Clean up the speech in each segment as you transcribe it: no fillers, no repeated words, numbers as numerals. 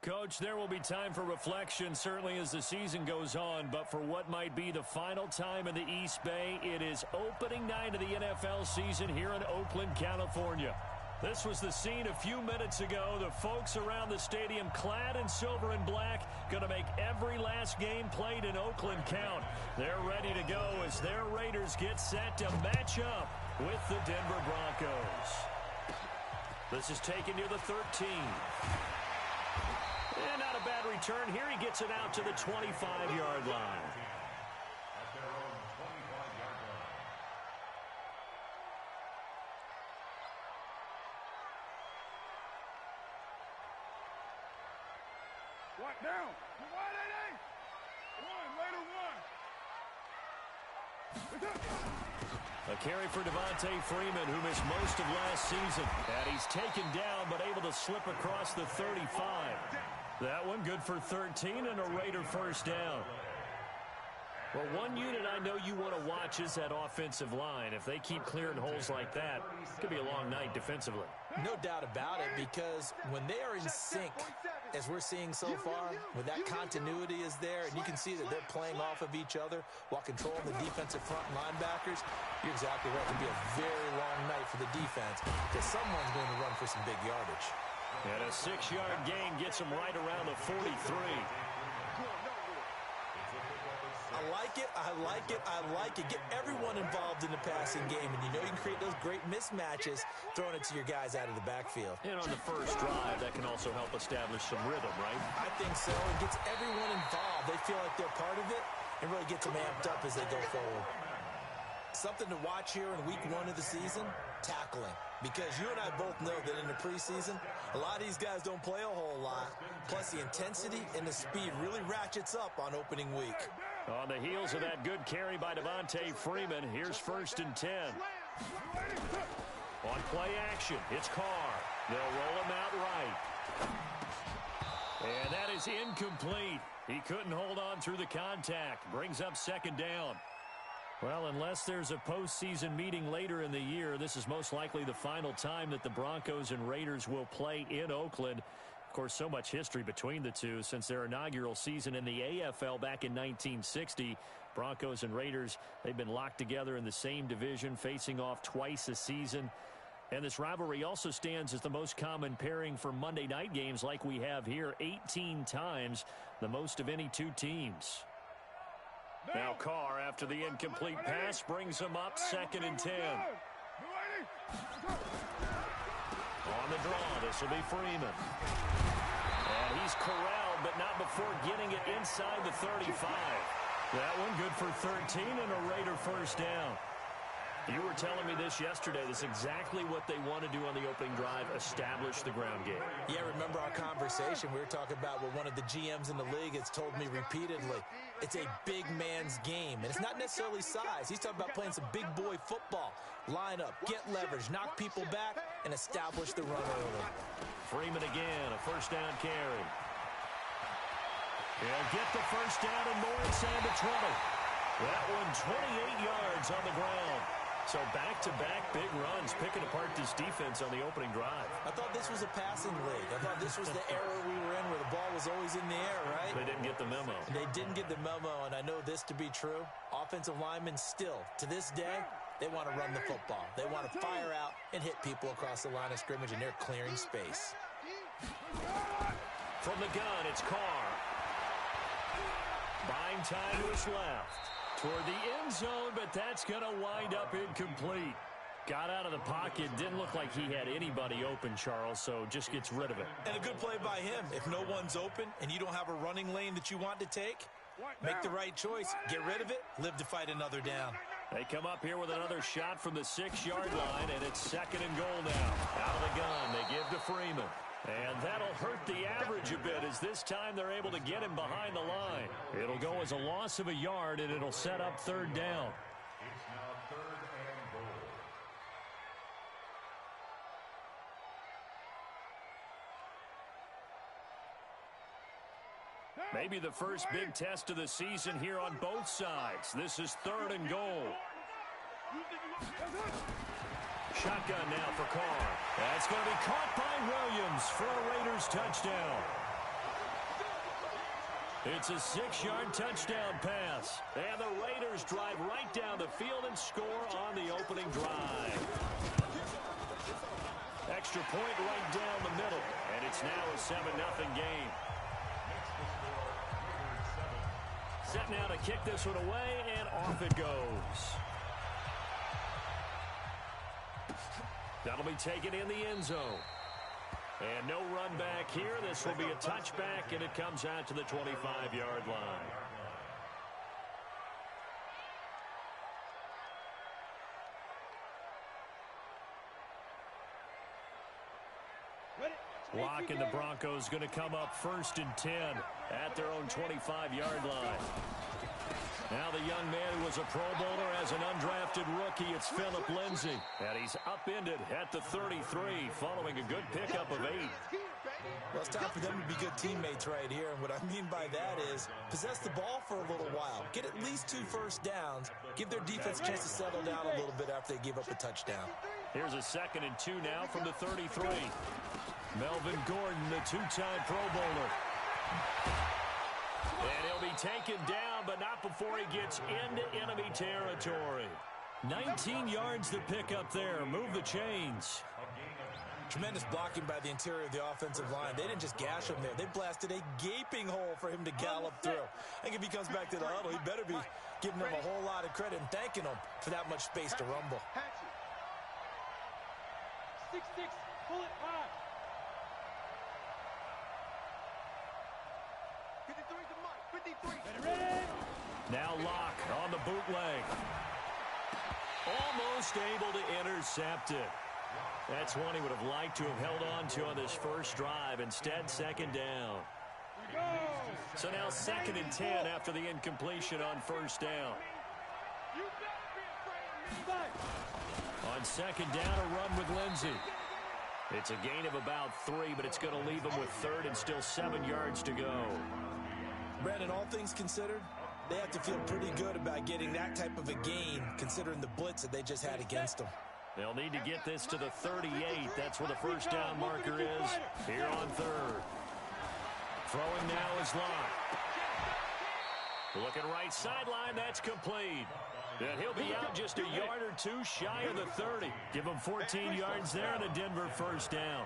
Coach, there will be time for reflection, certainly as the season goes on, but for what might be the final time in the East Bay, it is opening night of the NFL season here in Oakland, California. This was the scene a few minutes ago. The folks around the stadium clad in silver and black going to make every last game played in Oakland count. They're ready to go as their Raiders get set to match up with the Denver Broncos. This is taken near the 13. And not a bad return here. He gets it out to the 25-yard line. At their own 25-yard line. What down? Wide 8-8. One, later one. A carry for Devontae Freeman, who missed most of last season. And he's taken down, but able to slip across the 35. That one good for 13 and a Raider first down. Well, one unit I know you want to watch is that offensive line. If they keep clearing holes like that, it could be a long night defensively. No doubt about it, because when they are in sync, as we're seeing so far, when that continuity is there, and you can see that they're playing off of each other while controlling the defensive front linebackers, you're exactly right. It can be a very long night for the defense because someone's going to run for some big yardage. And a 6-yard gain gets him right around the 43. I like it, I like it, I like it. Get everyone involved in the passing game, and you know you can create those great mismatches throwing it to your guys out of the backfield. And on the first drive, that can also help establish some rhythm, right? I think so. It gets everyone involved. They feel like they're part of it and really gets them amped up as they go forward. Something to watch here in week 1 of the season, tackling. Because you and I both know that in the preseason, a lot of these guys don't play a whole lot. Plus, the intensity and the speed really ratchets up on opening week. On the heels of that good carry by Devontae Freeman, here's 1st and 10. On play action, it's Carr. They'll roll him out right. And that is incomplete. He couldn't hold on through the contact. Brings up 2nd down. Well, unless there's a postseason meeting later in the year, this is most likely the final time that the Broncos and Raiders will play in Oakland. Of course, so much history between the two since their inaugural season in the AFL back in 1960. Broncos and Raiders, they've been locked together in the same division, facing off twice a season. And this rivalry also stands as the most common pairing for Monday night games like we have here, 18 times, the most of any two teams. Now Carr, after the incomplete pass, brings him up 2nd and 10. On the draw, this will be Freeman. And he's corralled, but not before getting it inside the 35. That one good for 13 and a Raider first down. You were telling me this yesterday. This is exactly what they want to do on the opening drive, establish the ground game. Yeah, remember our conversation. We were talking about what one of the GMs in the league has told me repeatedly. It's a big man's game, and it's not necessarily size. He's talking about playing some big boy football. Line up, get leverage, knock people back, and establish the run early. Freeman again, a first down carry. He'll get the first down and more inside the 20. That one 28 yards on the ground. So back-to-back big runs, picking apart this defense on the opening drive. I thought this was a passing league. I thought this was the era we were in where the ball was always in the air, right? They didn't get the memo. They didn't get the memo, and I know this to be true. Offensive linemen still, to this day, they want to run the football. They want to fire out and hit people across the line of scrimmage, and they're clearing space. From the gun, it's Carr. Buying time to his left. Toward the end zone, but that's going to wind up incomplete. Got out of the pocket. Didn't look like he had anybody open, Charles, so just gets rid of it. And a good play by him. If no one's open and you don't have a running lane that you want to take, make the right choice. Get rid of it. Live to fight another down. They come up here with another shot from the 6-yard line, and it's 2nd and goal now. Out of the gun, they give to Freeman. And that'll hurt the average a bit as this time they're able to get him behind the line. It'll go as a loss of a yard, and it'll set up 3rd down. It's now 3rd and goal. Maybe the first big test of the season here on both sides. This is 3rd and goal. Shotgun now for Carr. That's going to be caught by Williams for a Raiders touchdown. It's a 6-yard touchdown pass. And the Raiders drive right down the field and score on the opening drive. Extra point right down the middle. And it's now a 7-0 game. Set now to kick this one away, and off it goes. That'll be taken in the end zone. And no run back here. This will be a touchback, and it comes out to the 25-yard line. Lock and the Broncos going to come up 1st and 10 at their own 25-yard line. Now the young man who was a Pro Bowler as an undrafted rookie, it's Phillip Lindsay. And he's upended at the 33 following a good pickup of 8. Well, it's time for them to be good teammates right here. And what I mean by that is possess the ball for a little while. Get at least 2 first downs. Give their defense a chance to settle down a little bit after they give up a touchdown. Here's a 2nd and 2 now from the 33. Melvin Gordon, the 2-time Pro Bowler. And he'll be taken down, but not before he gets into enemy territory. 19 yards to pick up there. Move the chains. Tremendous blocking by the interior of the offensive line. They didn't just gash him there. They blasted a gaping hole for him to gallop through. I think if he comes back to the huddle, he better be giving them a whole lot of credit and thanking them for that much space to rumble. 6-6, pull it high. 53 to Mike, 53. Now Locke on the bootleg. Almost able to intercept it. That's one he would have liked to have held on to on this first drive. Instead, 2nd down. So now 2nd and 10 after the incompletion on 1st down. On 2nd down, a run with Lindsay. It's a gain of about 3, but it's going to leave him with 3rd and still 7 yards to go. Brandon, all things considered, they have to feel pretty good about getting that type of a gain considering the blitz that they just had against them. They'll need to get this to the 38. That's where the first down marker is here on 3rd. Throwing now is Locke. Looking right sideline. That's complete. And he'll be out just a yard or 2 shy of the 30. Give him 14 yards there and a Denver first down.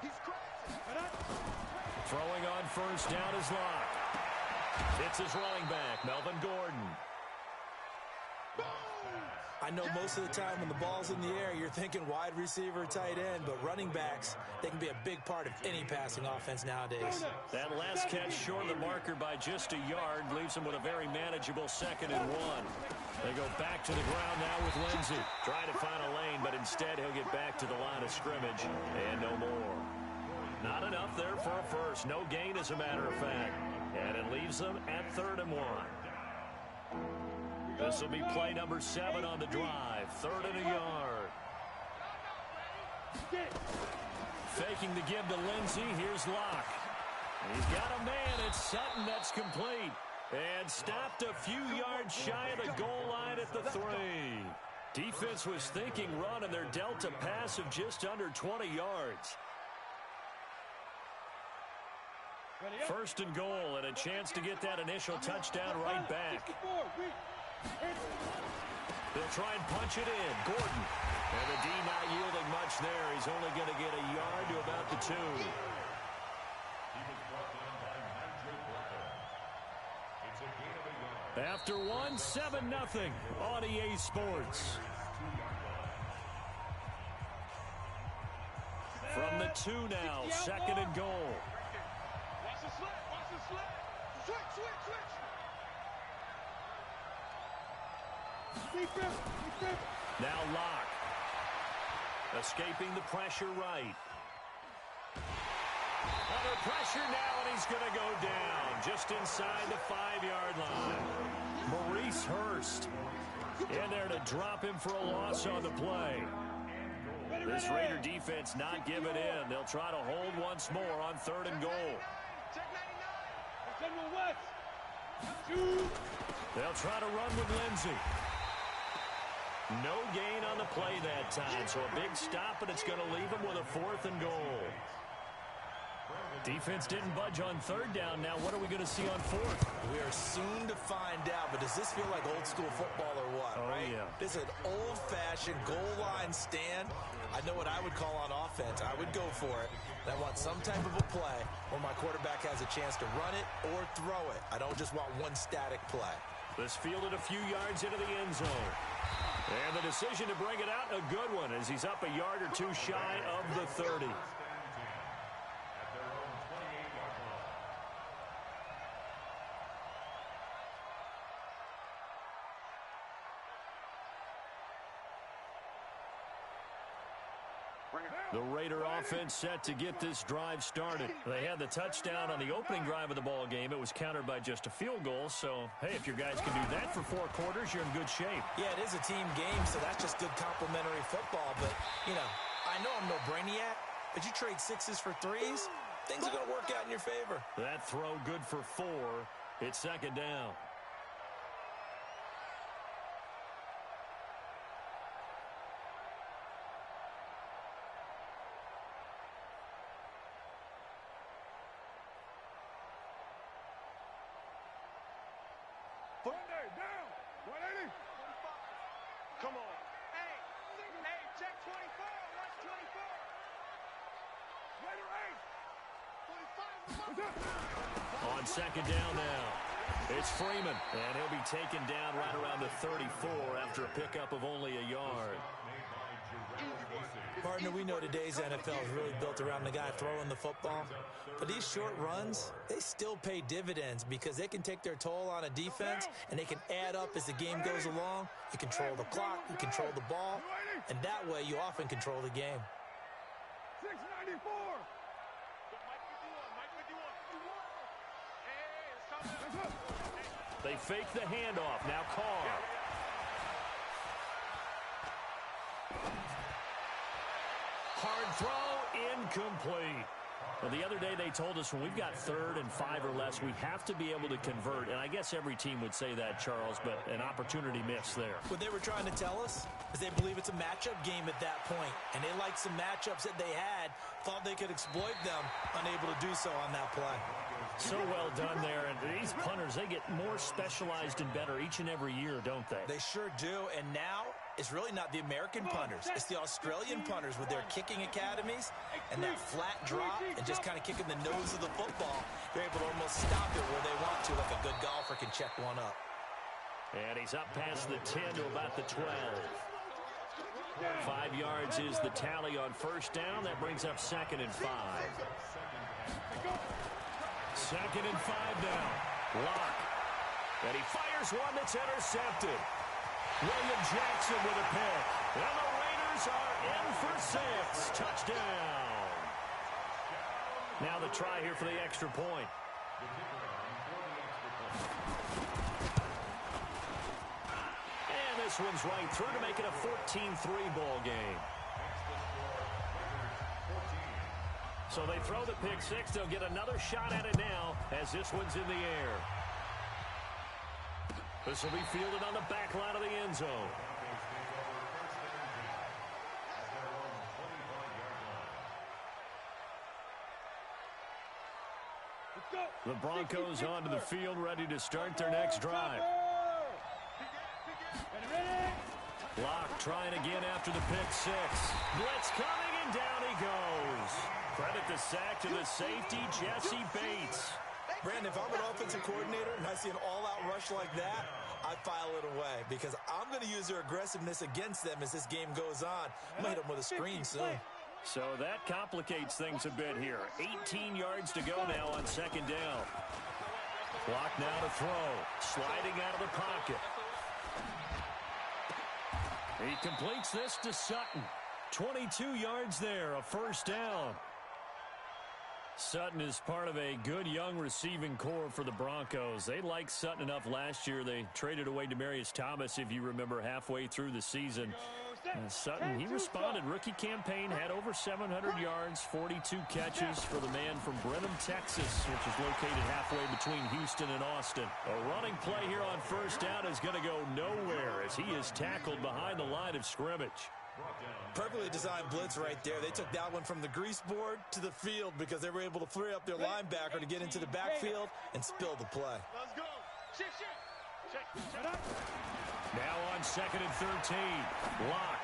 Throwing on 1st down is Locke. It's his running back, Melvin Gordon. I know most of the time when the ball's in the air, you're thinking wide receiver, tight end, but running backs, they can be a big part of any passing offense nowadays. That last catch short of the marker by just a yard leaves him with a very manageable 2nd and 1. They go back to the ground now with Lindsay. Trying to find a lane, but instead he'll get back to the line of scrimmage and no more. Not enough there for a first. No gain, as a matter of fact. And it leaves them at 3rd and 1. This will be play number 7 on the drive. 3rd and a yard. Faking the give to Lindsay. Here's Locke. He's got a man. It's Sutton. That's complete. And stopped a few yards shy of the goal line at the 3. Defense was thinking run, and they're dealt a pass of just under 20 yards. 1st and goal, and a chance to get that initial touchdown right back. They'll try and punch it in. Gordon. And the D not yielding much there. He's only going to get a yard to about the 2. After 1, 7-0 on EA Sports. From the 2 now, 2nd and goal. Watch the slant, watch the slant. Switch. Now Locke. Escaping the pressure right. Under pressure now, and he's going to go down just inside the 5-yard line. Maurice Hurst in there to drop him for a loss on the play. This Raider defense not giving in. They'll try to hold once more on 3rd and goal. They'll try to run with Lindsay. No gain on the play that time, so a big stop, and it's going to leave him with a 4th and goal. Defense didn't budge on third down. Now what are we going to see on fourth? We are soon to find out, but does this feel like old school football or what, right? Yeah. This is an old-fashioned goal line stand. I know what I would call on offense. I would go for it. And I want some type of a play where my quarterback has a chance to run it or throw it. I don't just want one static play. This fielded a few yards into the end zone. And the decision to bring it out, a good one, as he's up a yard or two shy of the 30. The Raider offense set to get this drive started. They had the touchdown on the opening drive of the ball game. It was countered by just a field goal. So, hey, if your guys can do that for 4 quarters, you're in good shape. Yeah, it is a team game, so that's just good complimentary football. But, you know, I know I'm no brainiac, but you trade 6s for 3s, things are going to work out in your favor. That throw good for 4. It's second down. Down. 180. Come on. Hey, check 24. Watch 24. Raider 8. On second down now, it's Freeman, and he'll be taken down right around the 34 after a pickup of only a yard. Partner, we know today's NFL is really built around the guy throwing the football. But these short runs, they still pay dividends because they can take their toll on a defense and they can add up as the game goes along. You control the clock, you control the ball, and that way you often control the game. 694. They fake the handoff. Now Carr. Hard throw, incomplete. Well, the other day they told us when we've got 3rd and 5 or less, we have to be able to convert. And I guess every team would say that, Charles, but an opportunity missed there. What they were trying to tell us is they believe it's a matchup game at that point. And they liked some matchups that they had, thought they could exploit them, unable to do so on that play. So well done there. And these punters, they get more specialized and better each and every year, don't they? They sure do. And now it's really not the American punters. It's the Australian punters with their kicking academies and that flat drop and just kind of kicking the nose of the football. They're able to almost stop it where they want to, like a good golfer can check one up. And he's up past the 10 to about the 12. 5 yards is the tally on first down. That brings up 2nd and 5. 2nd and 5 now. Lock. And he fires one that's intercepted. William Jackson with a pick. And the Raiders are in for 6. Touchdown. Now the try here for the extra point. And this one's right through to make it a 14-3 ball game. So they throw the pick 6. They'll get another shot at it now as this one's in the air. This will be fielded on the back line of the end zone. The Broncos onto the field, ready to start their next drive. Lock trying again after the pick 6. Blitz coming, and down he goes. Credit the sack to the safety, Jesse Bates. Brandon, if I'm an offensive coordinator and I see an all-out rush like that, I file it away because I'm going to use their aggressiveness against them as this game goes on. I'm going to hit them with a screen soon. So that complicates things a bit here. 18 yards to go now on second down. Clock now to throw. Sliding out of the pocket. He completes this to Sutton. 22 yards there, a first down. Sutton is part of a good young receiving core for the Broncos. They liked Sutton enough last year. They traded away Demaryius Thomas, if you remember, halfway through the season. And Sutton, he responded. Rookie campaign, had over 700 yards, 42 catches for the man from Brenham, Texas, which is located halfway between Houston and Austin. A running play here on first down is going to go nowhere as he is tackled behind the line of scrimmage. Perfectly designed blitz right there. They took that one from the grease board to the field because they were able to free up their linebacker to get into the backfield and spill the play. Let's go. Shit. Now on 2nd and 13. Lock.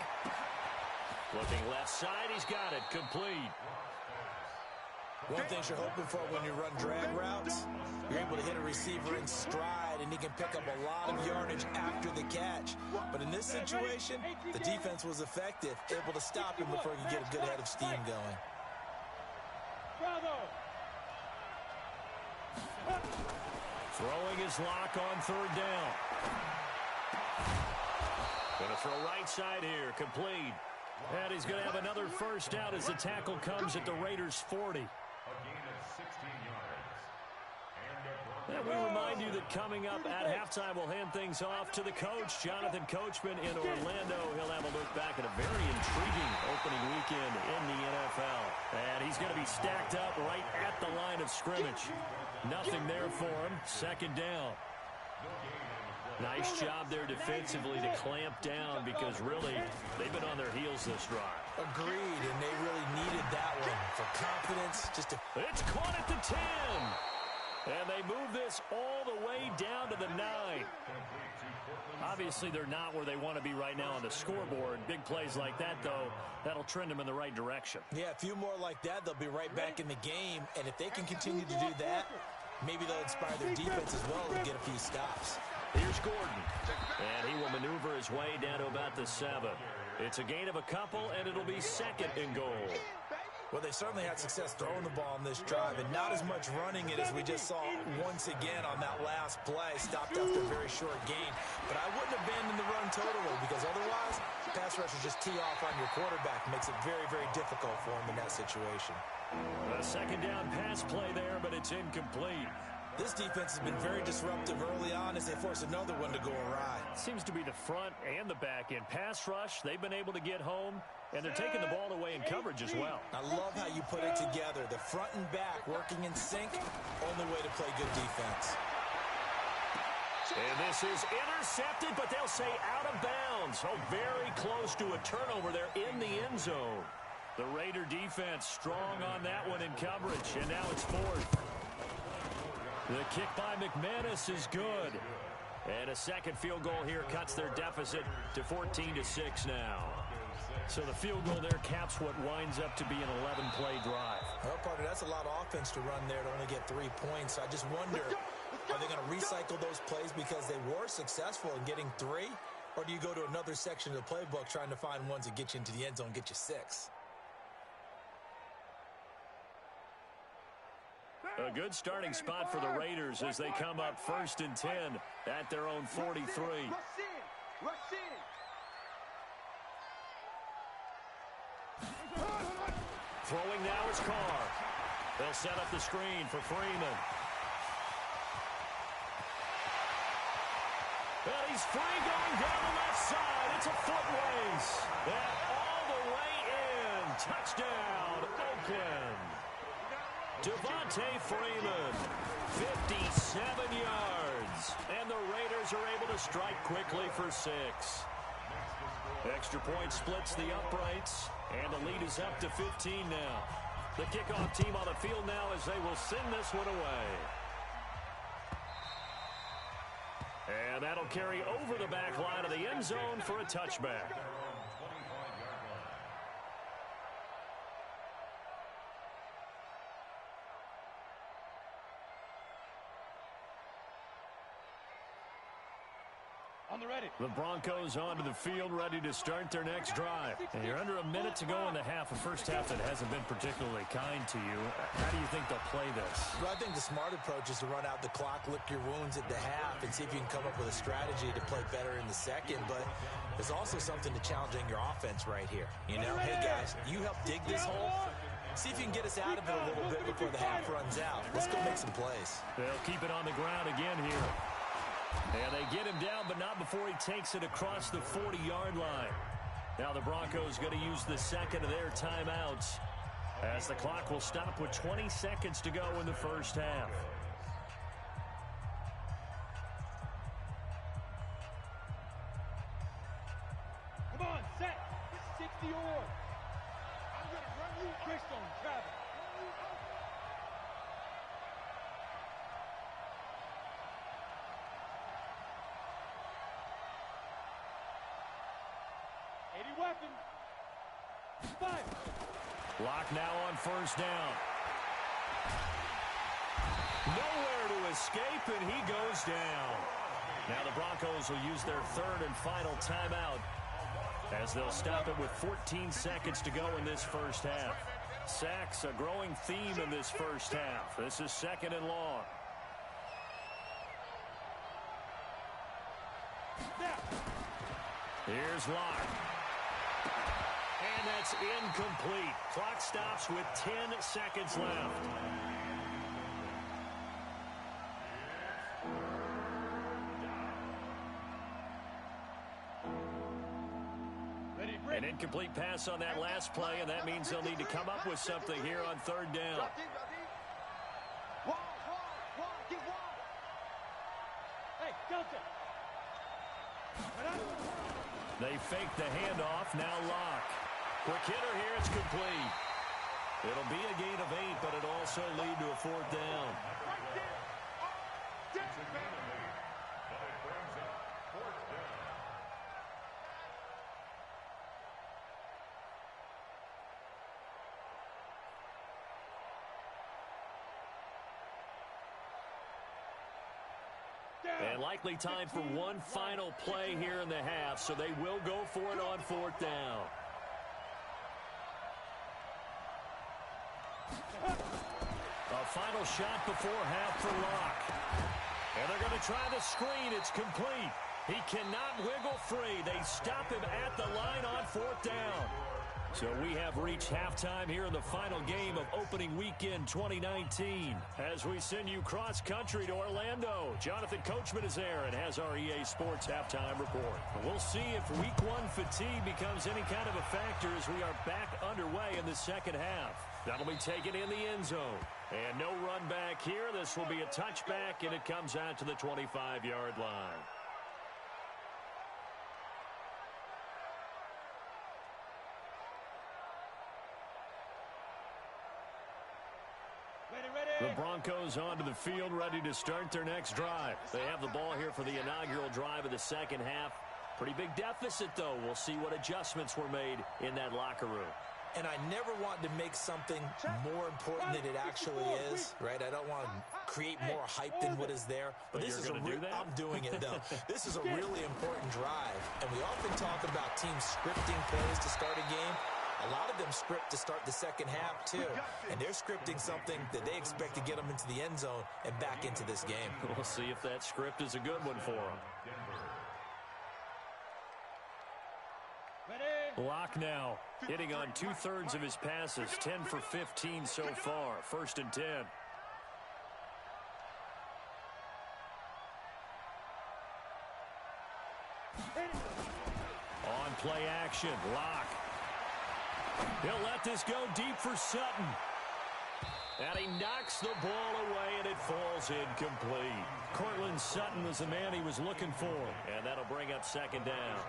Looking left side. He's got it. Complete. One thing you're hoping for when you run drag routes, you're able to hit a receiver in stride, and he can pick up a lot of yardage after the catch. But in this situation, the defense was effective, able to stop him before he could get a good head of steam going. Throwing his lock on 3rd down. Going to throw right side here. Complete. And he's going to have another first down as the tackle comes at the Raiders' 40. And we remind you that coming up at halftime, we'll hand things off to the coach, Jonathan Coachman in Orlando. He'll have a look back at a very intriguing opening weekend in the NFL. And he's going to be stacked up right at the line of scrimmage. Nothing there for him. 2nd down. Nice job there defensively to clamp down because really they've been on their heels this drive. Agreed, and they really needed that one for confidence. It's caught at the 10. And they move this all the way down to the 9. Obviously, they're not where they want to be right now on the scoreboard. Big plays like that, though, that'll trend them in the right direction. Yeah, a few more like that, they'll be right back in the game. And if they can continue to do that, maybe they'll inspire their defense as well and get a few stops. Here's Gordon. And he will maneuver his way down to about the 7. It's a gain of a couple, and it'll be 2nd and goal. Well, they certainly had success throwing the ball on this drive, and not as much running it as we just saw once again on that last play. Stopped after a very short gain. But I wouldn't abandon the run totally because otherwise, pass rushers just tee off on your quarterback. Makes it very, very difficult for him in that situation. A 2nd down pass play there, but it's incomplete. This defense has been very disruptive early on as they force another one to go awry. Seems to be the front and the back end. Pass rush, they've been able to get home, and they're taking the ball away in coverage as well. I love how you put it together. The front and back working in sync, only way to play good defense. And this is intercepted, but they'll say out of bounds. Oh, very close to a turnover there in the end zone. The Raider defense strong on that one in coverage, and now it's 4th. The kick by McManus is good. And a 2nd field goal here cuts their deficit to 14-6 now. So the field goal there caps what winds up to be an 11-play drive. Well, partner, that's a lot of offense to run there to only get 3 points. So I just wonder, are they going to recycle those plays because they were successful in getting 3? Or do you go to another section of the playbook trying to find ones that get you into the end zone and get you 6? A good starting spot for the Raiders as they come up 1st and 10 at their own 43. Rush in. Throwing now is Carr. They'll set up the screen for Freeman. And he's free going down the left side. It's a foot race. And all the way in. Touchdown, Oakland. Devontae Freeman, 57 yards. And the Raiders are able to strike quickly for 6. Extra point splits the uprights, and the lead is up to 15 now. The kickoff team on the field now as they will send this one away. And that'll carry over the back line of the end zone for a touchback. The Broncos onto the field, ready to start their next drive. And you're under a minute to go in the half, a first half that hasn't been particularly kind to you. How do you think they'll play this? Well, I think the smart approach is to run out the clock, lick your wounds at the half, and see if you can come up with a strategy to play better in the second. But there's also something to challenging your offense right here. You know, hey, guys, you help dig this hole. See if you can get us out of it a little bit before the half runs out. Let's go make some plays. They'll keep it on the ground again here. And they get him down, but not before he takes it across the 40-yard line. Now the Broncos going to use the second of their timeouts as the clock will stop with 20 seconds to go in the first half. Come on, set. zone, travel. Weapon. Fire. Lock now on first down. Nowhere to escape, and he goes down. Now the Broncos will use their third and final timeout as they'll stop it with 14 seconds to go in this first half. Sacks, a growing theme in this first half. This is second and long. Here's Locke. And that's incomplete. Clock stops with 10 seconds left. An incomplete pass on that last play, and that means they'll need to come up with something here on third down. They fake the handoff. Now Locke. Quick hitter here. It's complete. It'll be a gain of 8, but it'll also lead to a fourth down. And likely time for one final play here in the half, so they will go for it on fourth down. A final shot before half for Locke. And they're going to try the screen. It's complete. He cannot wiggle free. They stop him at the line on fourth down. So we have reached halftime here in the final game of opening weekend 2019. As we send you cross-country to Orlando, Jonathan Coachman is there and has our EA Sports halftime report. We'll see if week one fatigue becomes any kind of a factor as we are back underway in the second half. That'll be taken in the end zone. And no run back here. This will be a touchback, and it comes out to the 25-yard line. The Broncos onto the field, ready to start their next drive. They have the ball here for the inaugural drive of the second half. Pretty big deficit, though. We'll see what adjustments were made in that locker room. And I never want to make something more important than it actually is, right? I don't want to create more hype than what is there. But this is I'm doing it, though. This is a really important drive. And we often talk about teams scripting plays to start a game. A lot of them script to start the second half, too. And they're scripting something that they expect to get them into the end zone and back into this game. We'll see if that script is a good one for them. Locke now hitting on 2/3 of his passes, 10 for 15 so far. First and 10. On play action, Locke. He'll let this go deep for Sutton. And he knocks the ball away, and it falls incomplete. Cortland Sutton was the man he was looking for, and that'll bring up second down.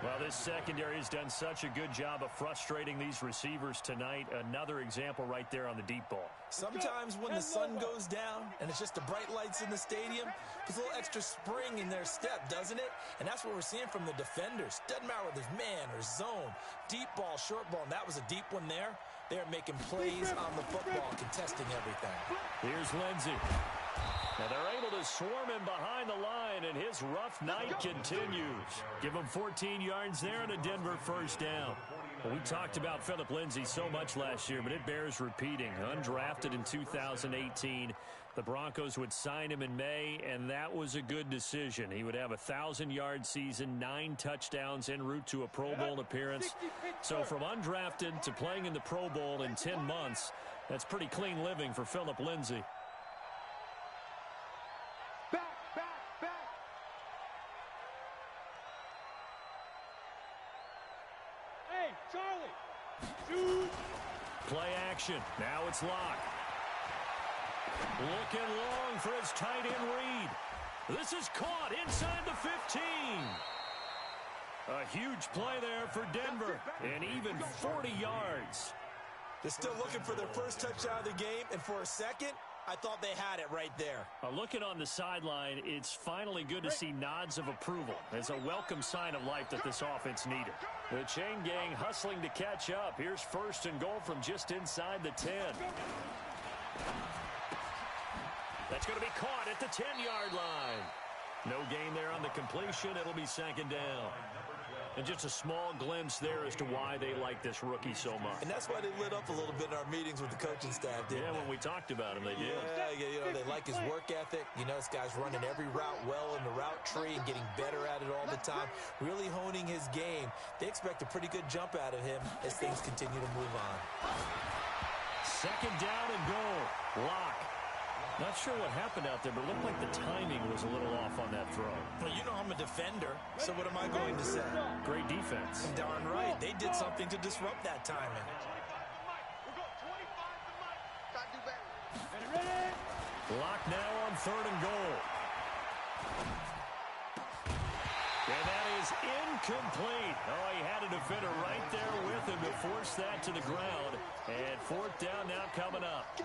Well, this secondary has done such a good job of frustrating these receivers tonight. Another example right there on the deep ball. Sometimes when the sun goes down and it's just the bright lights in the stadium, there's a little extra spring in their step, doesn't it? And that's what we're seeing from the defenders. Doesn't matter whether there's man or zone, deep ball, short ball, and that was a deep one there. They're making plays on the football, contesting everything. Here's Lindsey. Now they're able to swarm him behind the line, and his rough night continues. Give him 14 yards there and a Denver first down. Well, we talked about Phillip Lindsay so much last year, but it bears repeating. Undrafted in 2018, the Broncos would sign him in May, and that was a good decision. He would have a 1,000-yard season, 9 touchdowns en route to a Pro Bowl appearance. So from undrafted to playing in the Pro Bowl in 10 months, that's pretty clean living for Phillip Lindsay. Play action. Now it's Locke. Looking long for his tight end read. This is caught inside the 15. A huge play there for Denver, and even 40 yards. They're still looking for their first touchdown of the game, and for a second, I thought they had it right there. Looking on the sideline, it's finally good to see nods of approval. It's a welcome sign of life that this offense needed. The chain gang hustling to catch up. Here's first and goal from just inside the 10. That's going to be caught at the 10-yard line. No gain there on the completion. It'll be second down. And just a small glimpse there as to why they like this rookie so much. And that's why they lit up a little bit in our meetings with the coaching staff, didn't they? When we talked about him, they did. Yeah, they like his work ethic. You know, this guy's running every route well in the route tree and getting better at it all the time, really honing his game. They expect a pretty good jump out of him as things continue to move on. Second down and goal. Lock. Not sure what happened out there, but it looked like the timing was a little off on that throw. Well, you know I'm a defender, so what am I going to say? Great defense. Darn right. They did something to disrupt that timing. Lock now on third and goal. And that is incomplete. Oh, he had a defender right there with him to force that to the ground. And fourth down now coming up.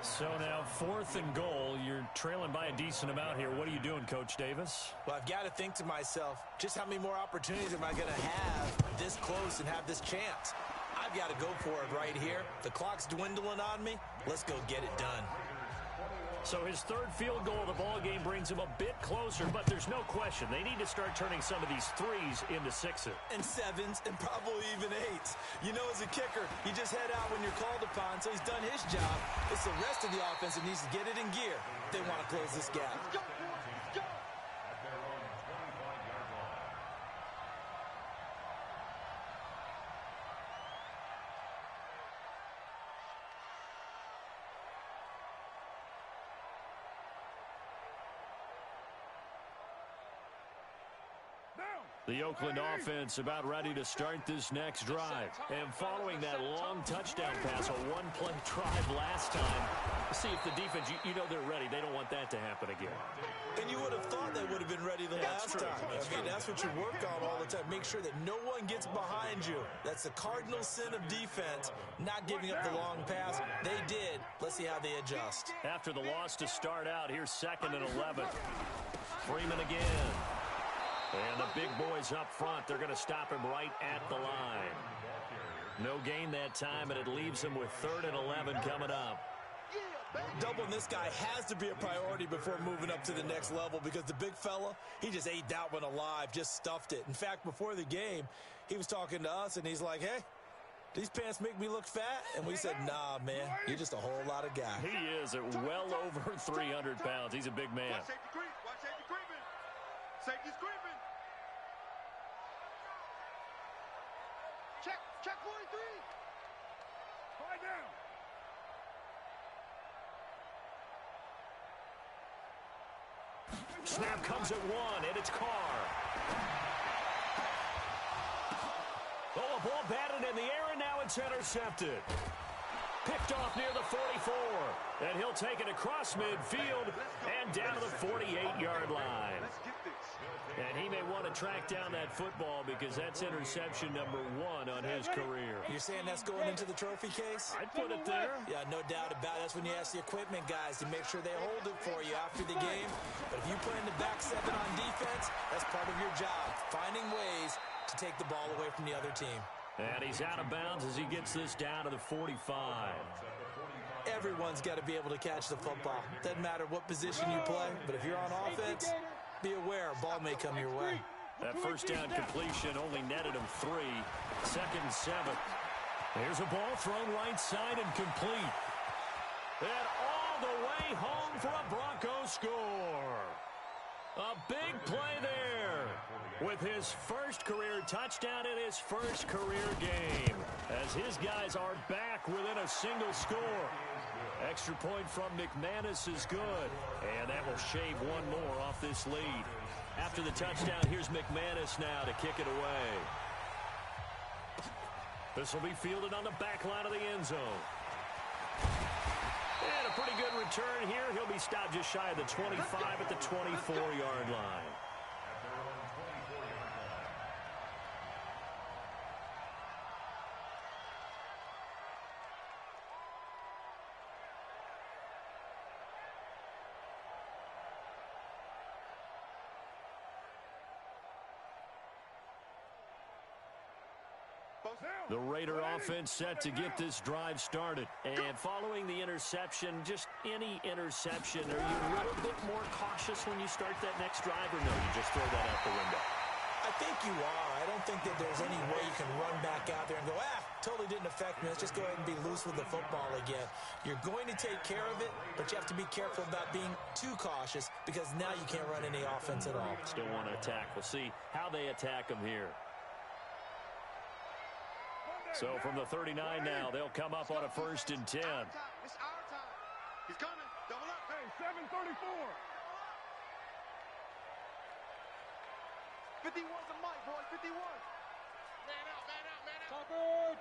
So now fourth and goal. You're trailing by a decent amount here. What are you doing, Coach Davis? Well, I've got to think to myself, just how many more opportunities am I going to have this close and have this chance? I've got to go for it right here. The clock's dwindling on me. Let's go get it done. So his third field goal of the ball game brings him a bit closer, but there's no question they need to start turning some of these threes into sixes. And sevens, and probably even eights. You know, as a kicker, you just head out when you're called upon, so he's done his job. It's the rest of the offense that needs to get it in gear if they want to close this gap. The Oakland offense about ready to start this next drive. And following that long touchdown pass, a one-play drive last time, see if the defense, you know they're ready. They don't want that to happen again. And you would have thought they would have been ready the last time. I mean, that's what you work on all the time. Make sure that no one gets behind you. That's the cardinal sin of defense, not giving up the long pass. They did. Let's see how they adjust. After the loss to start out, here's second and 11. Freeman again. And the big boys up front, they're going to stop him right at the line. No gain that time, and it leaves him with third and 11 coming up. Doubling this guy has to be a priority before moving up to the next level because the big fella, he just ate that one alive, just stuffed it. In fact, before the game, he was talking to us, and he's like, hey, these pants make me look fat? And we said, nah, man, you're just a whole lot of guy. He is at well over 300 pounds. He's a big man. Watch safety creeping. Safety's creeping. Check 43. Quiet down. Snap comes at one, and it's Carr. Oh, a ball batted in the air, and now it's intercepted. Picked off near the 44. And he'll take it across midfield and down to the 48-yard line. And he may want to track down that football because that's interception number 1 on his career. You're saying that's going into the trophy case? I'd put it there. Yeah, no doubt about it. That's when you ask the equipment guys to make sure they hold it for you after the game. But if you play in the back 7 on defense, that's part of your job, finding ways to take the ball away from the other team. And he's out of bounds as he gets this down to the 45. Everyone's got to be able to catch the football. Doesn't matter what position you play, but if you're on offense, be aware a ball may come your way. That first down completion only netted him 3. Second and 7. Here's a ball thrown right side and complete. And all the way home for a Broncos score. A big play there with his first career touchdown in his first career game as his guys are back within a single score. Extra point from McManus is good, and that will shave one more off this lead. After the touchdown, here's McManus now to kick it away. This will be fielded on the back line of the end zone. And a pretty good return here. He'll be stopped just shy of the 25 at the 24-yard line. The Raider offense set to get this drive started. And following the interception, just any interception, are you a little bit more cautious when you start that next drive, or no, you just throw that out the window? I think you are. I don't think that there's any way you can run back out there and go, totally didn't affect me. Let's just go ahead and be loose with the football again. You're going to take care of it, but you have to be careful about being too cautious because now you can't run any offense at all. Still want to attack. We'll see how they attack them here. So from the 39 now, they'll come up on a 1st and 10. It's our time. He's coming. Double up. Hey, 734. 51's a mic, boys. 51. Man out, man out, man out.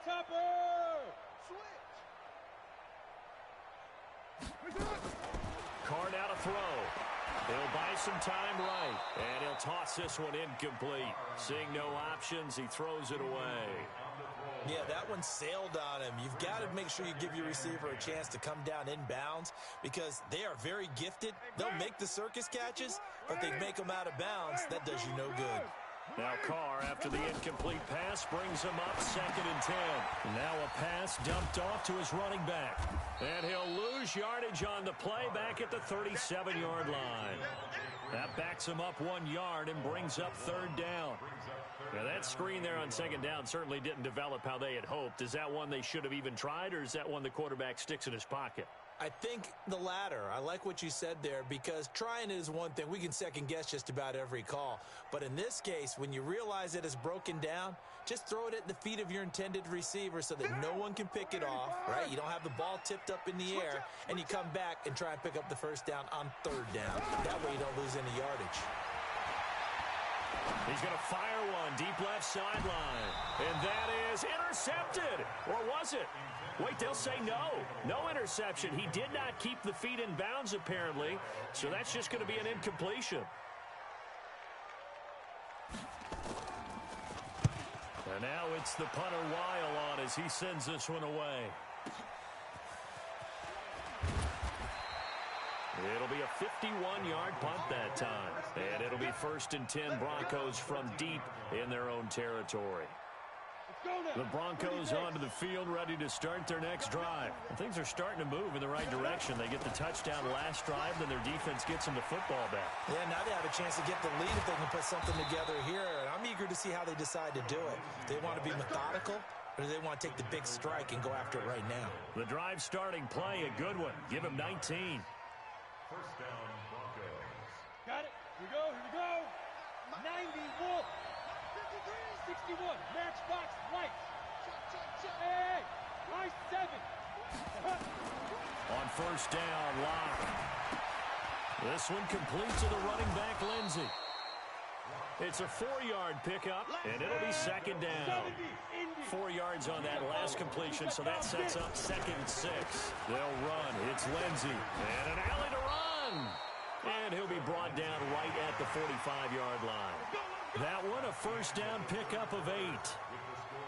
Topper. Switch. Card out a throw. He'll buy some time right, and he'll toss this one incomplete. Seeing no options, he throws it away. Yeah, that one sailed on him. You've got to make sure you give your receiver a chance to come down inbounds because they are very gifted. They'll make the circus catches, but they make them out of bounds. That does you no good. Now Carr, after the incomplete pass, brings him up 2nd and 10. Now a pass dumped off to his running back. And he'll lose yardage on the play back at the 37-yard line. That backs him up 1 yard and brings up 3rd down. Now that screen there on 2nd down certainly didn't develop how they had hoped. Is that one they should have even tried, or is that one the quarterback sticks in his pocket? I think the latter. I like what you said there because trying it is one thing. We can second guess just about every call. But in this case, when you realize it is broken down, just throw it at the feet of your intended receiver so that no one can pick it off, right? You don't have the ball tipped up in the air, and you come back and try and pick up the 1st down on 3rd down. That way you don't lose any yardage. He's going to fire one deep left sideline. And that is intercepted. Or was it? Wait, they'll say no. No interception. He did not keep the feet in bounds, apparently. So that's just going to be an incompletion. And now it's the punter Weil on as he sends this one away. It'll be a 51-yard punt that time. And it'll be 1st and 10 Broncos from deep in their own territory. The Broncos onto the field ready to start their next drive. Things are starting to move in the right direction. They get the touchdown last drive, then their defense gets them the football back. Yeah, now they have a chance to get the lead if they can put something together here. And I'm eager to see how they decide to do it. Do they want to be methodical, or do they want to take the big strike and go after it right now? The drive starting play, a good one. Give him 19. 1st down, Broncos. Got it. Here we go. 91. 61. Matchbox right. Hey, right 7. On 1st down, Locke. This one complete to the running back, Lindsey. It's a 4-yard pickup, and it'll be 2nd down. 4 yards on that last completion, so that sets up 2nd and 6. They'll run. It's Lindsey. And an alley to run. And he'll be brought down right at the 45-yard line. That one, a 1st down pickup of 8.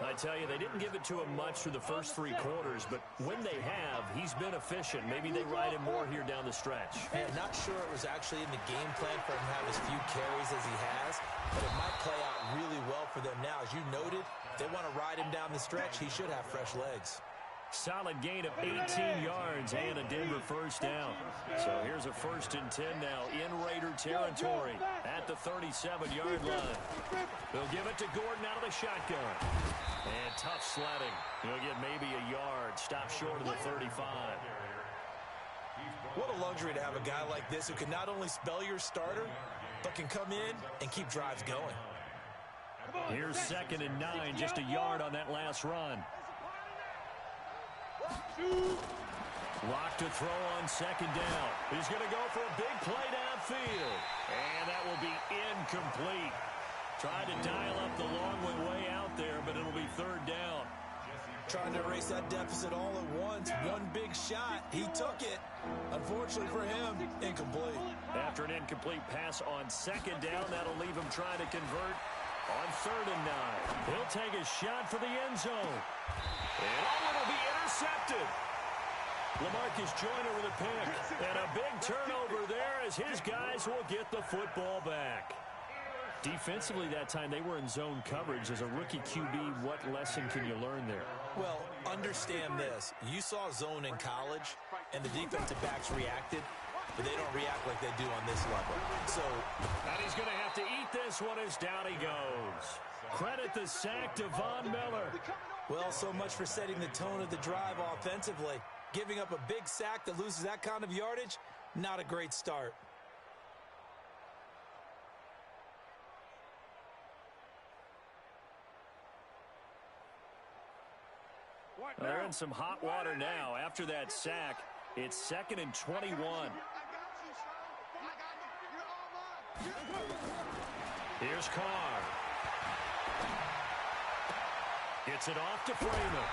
I tell you, they didn't give it to him much through the first 3 quarters, but when they have, he's been efficient. Maybe they ride him more here down the stretch. And not sure it was actually in the game plan for him to have as few carries as he has, but it might play out really well for them now. As you noted, if they want to ride him down the stretch, he should have fresh legs. Solid gain of 18 yards and a Denver 1st down. So here's a 1st and 10 now in Raider territory at the 37-yard line. They'll give it to Gordon out of the shotgun. And tough sledding. He'll get maybe a yard. Stop short of the 35. What a luxury to have a guy like this who can not only spell your starter, but can come in and keep drives going. Here's 2nd and 9, just a yard on that last run. Locked to throw on 2nd down. He's going to go for a big play downfield. And that will be incomplete. Tried to dial up the long way out there, but it'll be 3rd down. Trying to erase that deficit all at once. One big shot. He took it. Unfortunately for him, incomplete. After an incomplete pass on 2nd down, that'll leave him trying to convert on 3rd and 9. He'll take a shot for the end zone. And it'll be intercepted. LaMarcus Joyner with a pick. And a big turnover there as his guys will get the football back. Defensively that time, they were in zone coverage. As a rookie QB, what lesson can you learn there? Well, understand this. You saw zone in college, and the defensive backs reacted, but they don't react like they do on this level. So, and he's going to have to eat this one as down he goes. Credit the sack to Von Miller. Well, so much for setting the tone of the drive offensively. Giving up a big sack that loses that kind of yardage, not a great start. They're in some hot water now. After that sack, it's 2nd and 21. Here's Carr. Gets it off to Freeman.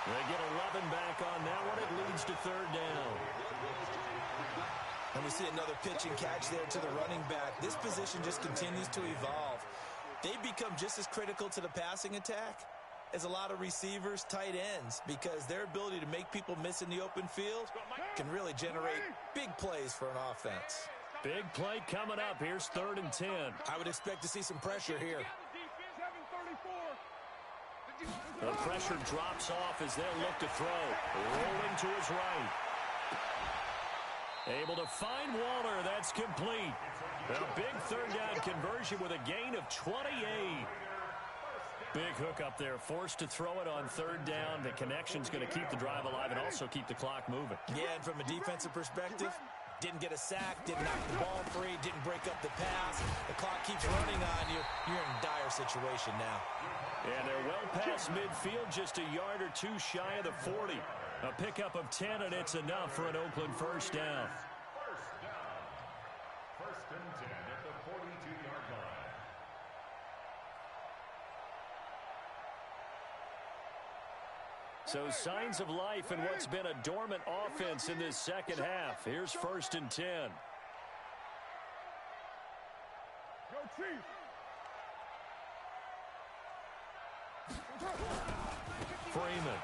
They get 11 back on that one. It leads to 3rd down. And we see another pitch and catch there to the running back. This position just continues to evolve. They become just as critical to the passing attack as a lot of receivers, tight ends, because their ability to make people miss in the open field can really generate big plays for an offense. Big play coming up. Here's 3rd and 10. I would expect to see some pressure here. The pressure drops off as they'll look to throw. Rolling to his right. Able to find Waller. That's complete. A big 3rd down conversion with a gain of 28. Big hook up there. Forced to throw it on 3rd down. The connection's going to keep the drive alive and also keep the clock moving. Yeah, and from a defensive perspective, didn't get a sack, didn't knock the ball free, didn't break up the pass. The clock keeps running on you. You're in a dire situation now. And they're well past midfield, just a yard or two shy of the 40. A pickup of 10, and it's enough for an Oakland 1st down. 1st and 10 at the 42-yard line. So signs of life in what's been a dormant offense in this second half. Here's 1st and 10. Go Chiefs! Freeman.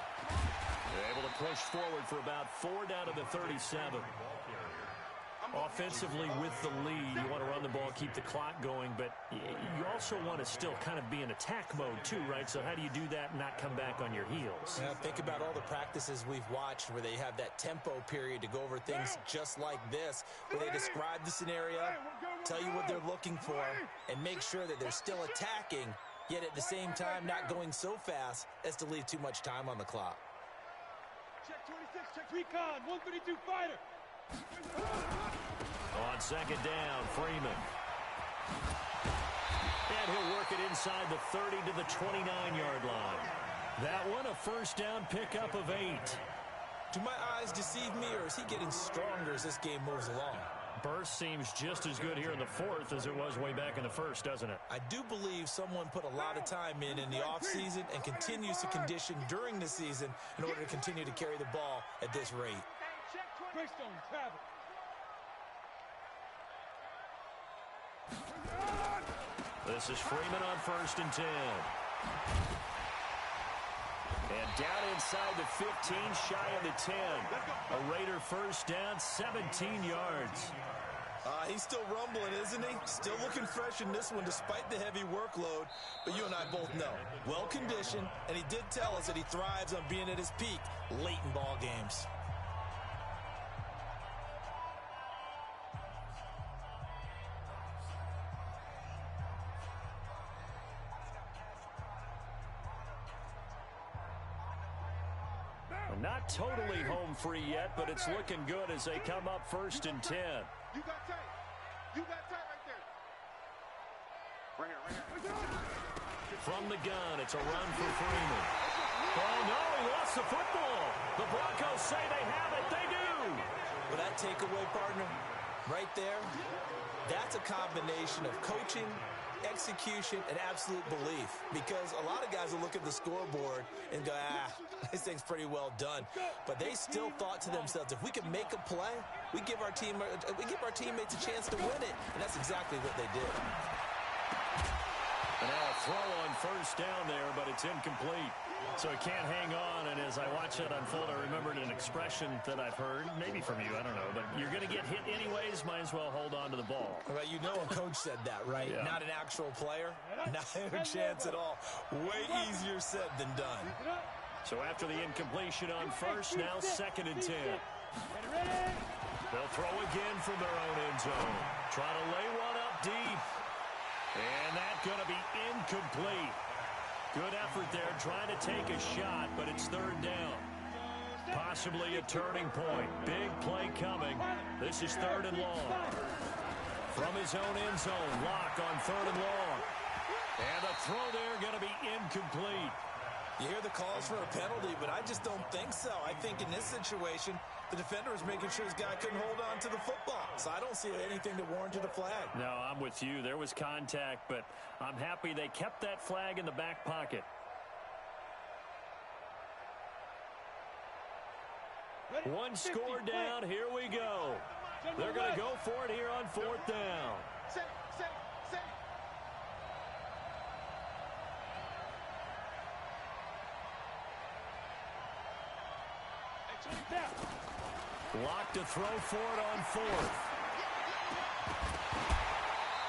They're able to push forward for about 4 down to the 37. Offensively with the lead, you want to run the ball, keep the clock going, but you also want to still kind of be in attack mode too, right? So how do you do that and not come back on your heels? Yeah, think about all the practices we've watched where they have that tempo period to go over things just like this, where they describe the scenario, tell you what they're looking for, and make sure that they're still attacking, yet at the same time not going so fast as to leave too much time on the clock. Check 26, check recon, 132 fighter. On 2nd down, Freeman. And he'll work it inside the 30 to the 29-yard line. That one a 1st down pickup of 8. Do my eyes deceive me, or is he getting stronger as this game moves along? Burst seems just as good here in the 4th as it was way back in the 1st, doesn't it? I do believe someone put a lot of time in the offseason and continues to condition during the season in order to continue to carry the ball at this rate. Greystone, travel. This is Freeman on 1st and 10. And down inside the 15, shy of the 10. A Raider 1st down, 17 yards. He's still rumbling, isn't he? Still looking fresh in this one despite the heavy workload. But you and I both know, well-conditioned, and he did tell us that he thrives on being at his peak late in ball games. Not totally home free yet, but it's looking good as they come up 1st and 10. You got tight. You got tight right there. Right here. From the gun, it's a run for Freeman. Oh, no, he lost the football. The Broncos say they have it. They do. Well, that takeaway, partner, right there, that's a combination of coaching, execution, and absolute belief. Because a lot of guys will look at the scoreboard and go, this thing's pretty well done. But they still thought to themselves, if we can make a play, we give our teammates a chance to win it. And that's exactly what they did. And now a throw on 1st down there, but it's incomplete. So he can't hang on, and as I watch that unfold, I remembered an expression that I've heard, maybe from you, I don't know, but you're going to get hit anyways, might as well hold on to the ball. Well, you know a coach said that, right? Yeah. Not an actual player. Not a chance at all. Way easier said than done. So after the incompletion on first, now 2nd and 10. They'll throw again from their own end zone. Trying to lay one up deep. And that's going to be incomplete. Good effort there, trying to take a shot, but it's 3rd down. Possibly a turning point. Big play coming. This is 3rd and long. From his own end zone, Lock on 3rd and long. And the throw there going to be incomplete. You hear the calls for a penalty, but I just don't think so. I think in this situation, the defender is making sure his guy couldn't hold on to the football. So I don't see anything to warrant a flag. No, I'm with you. There was contact, but I'm happy they kept that flag in the back pocket. One score down. Here we go. They're going to go for it here on 4th down. Lock to throw for it on 4th.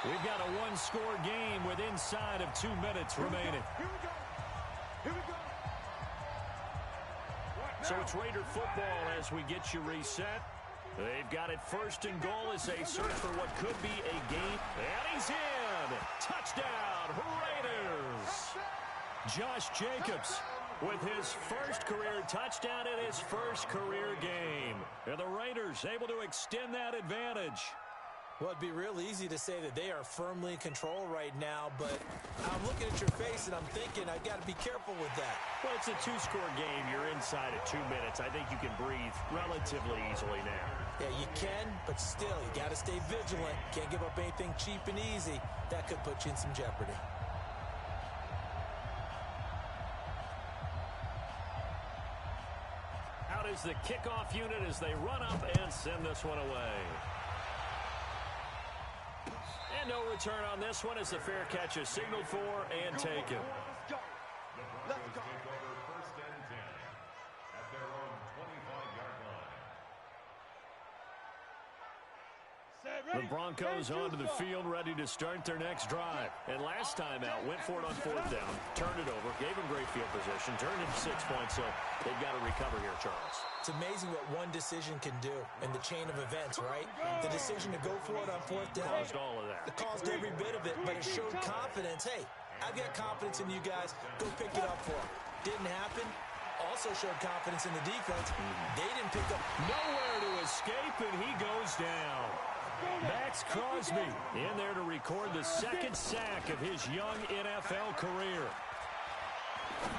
We've got a one-score game with inside of 2 minutes remaining. Here we go. So it's Raider football as we get you reset. They've got it 1st and goal as they search for what could be a game. And he's in! Touchdown, Raiders! Josh Jacobs with his first career touchdown in his first career game. And the Raiders able to extend that advantage. Well, it'd be real easy to say that they are firmly in control right now, but I'm looking at your face and I'm thinking I've got to be careful with that. Well, it's a 2-score game. You're inside of 2 minutes. I think you can breathe relatively easily now. Yeah, you can, but still, you got to stay vigilant. Can't give up anything cheap and easy. That could put you in some jeopardy. Out is the kickoff unit as they run up and send this one away. And no return on this one as the fair catch is signaled for and taken. Let's go. The Broncos take over 1st and 10 at their own 25-yard line. The Broncos onto the field, ready to start their next drive. And last time out, went for it on 4th down, turned it over, gave them great field position, turned it 6 points, so they've got to recover here, Charles. It's amazing what one decision can do in the chain of events, right? The decision to go for it on 4th down. Caused all of that. It caused every bit of it, but it showed confidence. Hey, I've got confidence in you guys. Go pick it up for them. Didn't happen. Also showed confidence in the defense. They didn't pick up. Nowhere to escape, and he goes down. Max Crosby in there to record the 2nd sack of his young NFL career.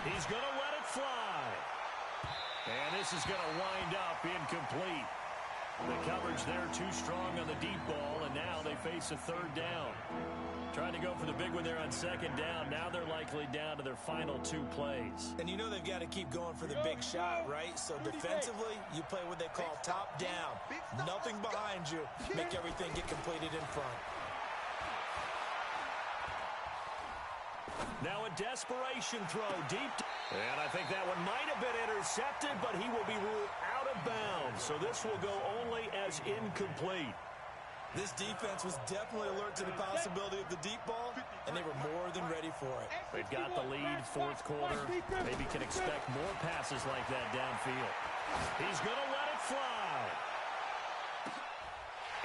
He's going to let it fly. And this is going to wind up incomplete. The coverage there too strong on the deep ball, and now they face a 3rd down. Trying to go for the big one there on 2nd down. Now they're likely down to their final 2 plays. And you know they've got to keep going for the big shot, right? So defensively, you play what they call top down. Nothing behind you. Make everything get completed in front. Now a desperation throw deep. And I think that one might have been intercepted, but he will be ruled out of bounds. So this will go only as incomplete. This defense was definitely alert to the possibility of the deep ball, and they were more than ready for it. They've got the lead, 4th quarter. Maybe can expect more passes like that downfield. He's going to let it fly.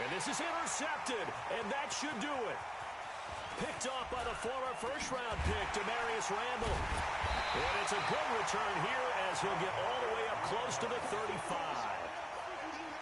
And this is intercepted, and that should do it. Picked off by the former first-round pick, Demarius Randall. And it's a good return here as he'll get all the way up close to the 35.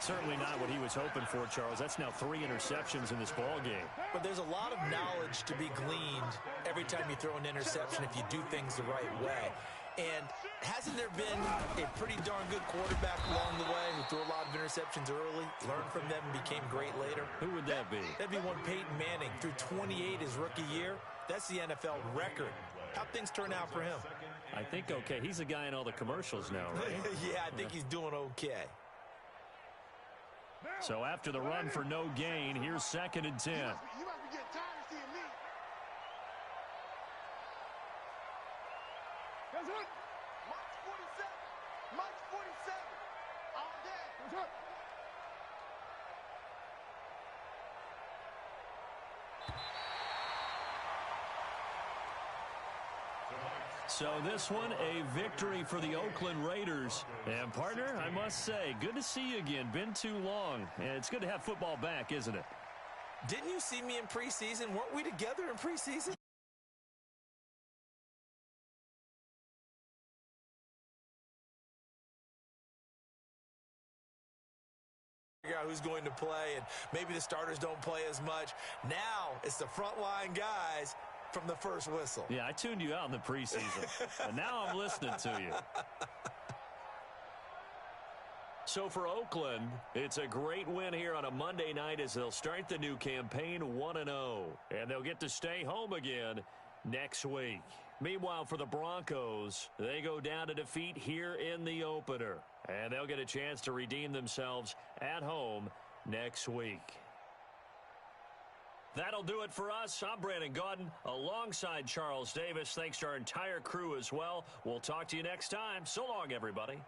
Certainly not what he was hoping for, Charles. That's now 3 interceptions in this ball game. But there's a lot of knowledge to be gleaned every time you throw an interception if you do things the right way. And hasn't there been a pretty darn good quarterback along the way who threw a lot of interceptions early, learned from them, and became great later? Who would that be? That'd be one Peyton Manning. Threw 28 his rookie year. That's the NFL record. How'd things turn out for him? I think okay. He's the guy in all the commercials now, right? Yeah, I think he's doing okay. So after the run for no gain, here's 2nd and 10. You must be getting tired of seeing me. So this one, a victory for the Oakland Raiders. And, partner, I must say, good to see you again. Been too long. And it's good to have football back, isn't it? Didn't you see me in preseason? Weren't we together in preseason? Figure out who's going to play, and maybe the starters don't play as much. Now it's the frontline guys from the first whistle. Yeah, I tuned you out in the preseason, and now I'm listening to you. So for Oakland, it's a great win here on a Monday night as they'll start the new campaign 1-0, and they'll get to stay home again next week. Meanwhile, for the Broncos, they go down to defeat here in the opener, and they'll get a chance to redeem themselves at home next week. That'll do it for us. I'm Brandon Gaudin alongside Charles Davis. Thanks to our entire crew as well. We'll talk to you next time. So long, everybody.